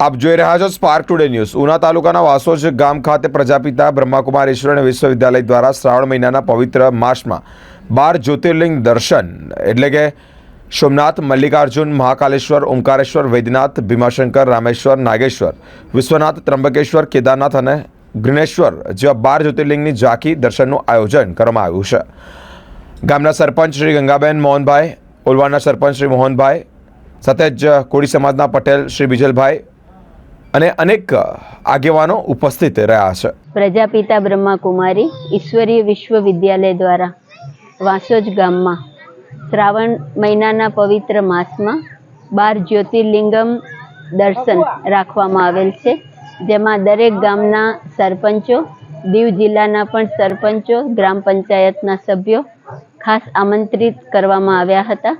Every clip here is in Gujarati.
આપ જોઈ રહ્યા છો સ્પાર્ક ટુડે ન્યૂઝ। ઉના તાલુકાના વાસોજ ગામ ખાતે પ્રજાપિતા બ્રહ્માકુમારેશ્વર વિશ્વવિદ્યાલય દ્વારા શ્રાવણ મહિનાના પવિત્ર માસમાં 12 જ્યોતિર્લિંગ દર્શન એટલે કે સોમનાથ, મલ્લિકાર્જુન, મહાકાલેશ્વર, ઓમકારેશ્વર, વૈદ્યનાથ, ભીમાશંકર, રામેશ્વર, નાગેશ્વર, વિશ્વનાથ, ત્રંબકેશ્વર, કેદારનાથ અને ગ્રણેશ્વર જેવા 12 જ્યોતિર્લિંગની ઝાંખી દર્શનનું આયોજન કરવામાં આવ્યું છે। ગામના સરપંચ શ્રી ગંગાબેન મોહનભાઈ, ઓલવાડના સરપંચ શ્રી મોહનભાઈ, સાથે જ કોળી સમાજના પટેલ શ્રી બીજલભાઈ અને અનેક આગેવાનો ઉપસ્થિત રહ્યા છે। પ્રજાપિતા બ્રહ્માકુમારી ઈશ્વરીય વિશ્વવિદ્યાલય દ્વારા વાસોજ ગામમાં શ્રાવણ મહિનાના પવિત્ર માસમાં 12 જ્યોતિર્લિંગમ દર્શન રાખવામાં આવેલ છે, જેમાં દરેક ગામના સરપંચો, દીવ જિલ્લાના પણ સરપંચો, ગ્રામ પંચાયતના સભ્યો ખાસ આમંત્રિત કરવામાં આવ્યા હતા।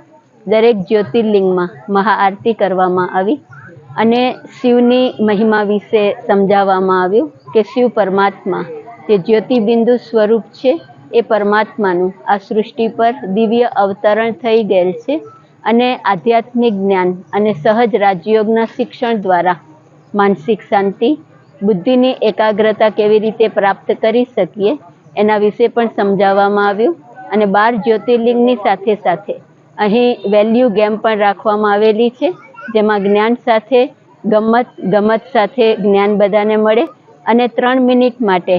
દરેક જ્યોતિર્લિંગમાં મહાઆરતી કરવામાં આવી અને શિવની મહિમા વિશે સમજાવવામાં આવ્યું કે શિવ પરમાત્મા જે જ્યોતિબિંદુ સ્વરૂપ છે એ પરમાત્માનું આ સૃષ્ટિ પર દિવ્ય અવતરણ થઈ ગયેલ છે અને આધ્યાત્મિક જ્ઞાન અને સહજ રાજયોગના શિક્ષણ દ્વારા માનસિક શાંતિ, બુદ્ધિની એકાગ્રતા કેવી રીતે પ્રાપ્ત કરી શકીએ એના વિશે પણ સમજાવવામાં આવ્યું અને 12 જ્યોતિર્લિંગની સાથે સાથે અહીં વેલ્યુ ગેમ પણ રાખવામાં આવેલી છે, જેમાં જ્ઞાન સાથે ગમત સાથે જ્ઞાન બધાને મળે અને 3 મિનિટ માટે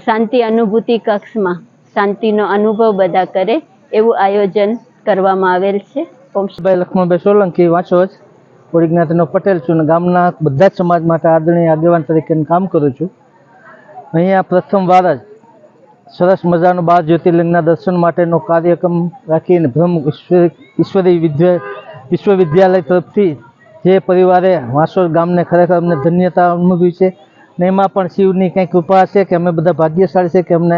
શાંતિ અનુભૂતિ કક્ષમાં શાંતિનો અનુભવ બધા કરે એવું આયોજન કરવામાં આવેલ છે। ભાઈ લક્ષ્મણભાઈ સોલંકી, વાંચોજ, કોળી જ્ઞાતિનો પટેલ છું અને ગામના બધા જ સમાજ માટે આદરણીય આગેવાન તરીકે કામ કરું છું। અહીંયા પ્રથમવાર જ સરસ મજાનો 12 જ્યોતિર્લિંગના દર્શન માટેનો કાર્યક્રમ રાખીને ઈશ્વરીય વિશ્વવિદ્યાલય તરફથી જે પરિવારે વાસોજ ગામને ખરેખર અમને ધન્યતા અનુભવી છે ને એમાં પણ શિવની કંઈ કૃપા છે કે અમે બધા ભાગ્યશાળી છે કે અમને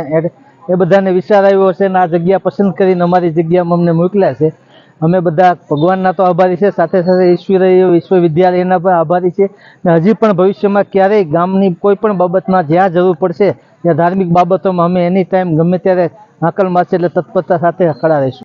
એ બધાને વિચાર આવ્યો હશે અને આ જગ્યા પસંદ કરીને અમારી જગ્યામાં અમને મોકલ્યા છે। અમે બધા ભગવાનના તો આભારી છે, સાથે સાથે ઈશ્વરીય વિશ્વવિદ્યાલયના પણ આભારી છે ને હજી પણ ભવિષ્યમાં ક્યારેય ગામની કોઈ પણ બાબતમાં જ્યાં જરૂર પડશે ત્યાં ધાર્મિક બાબતોમાં અમે એની ટાઈમ ગમે ત્યારે હાકલ મારશે એટલે તત્પરતા સાથે ખડા રહીશું।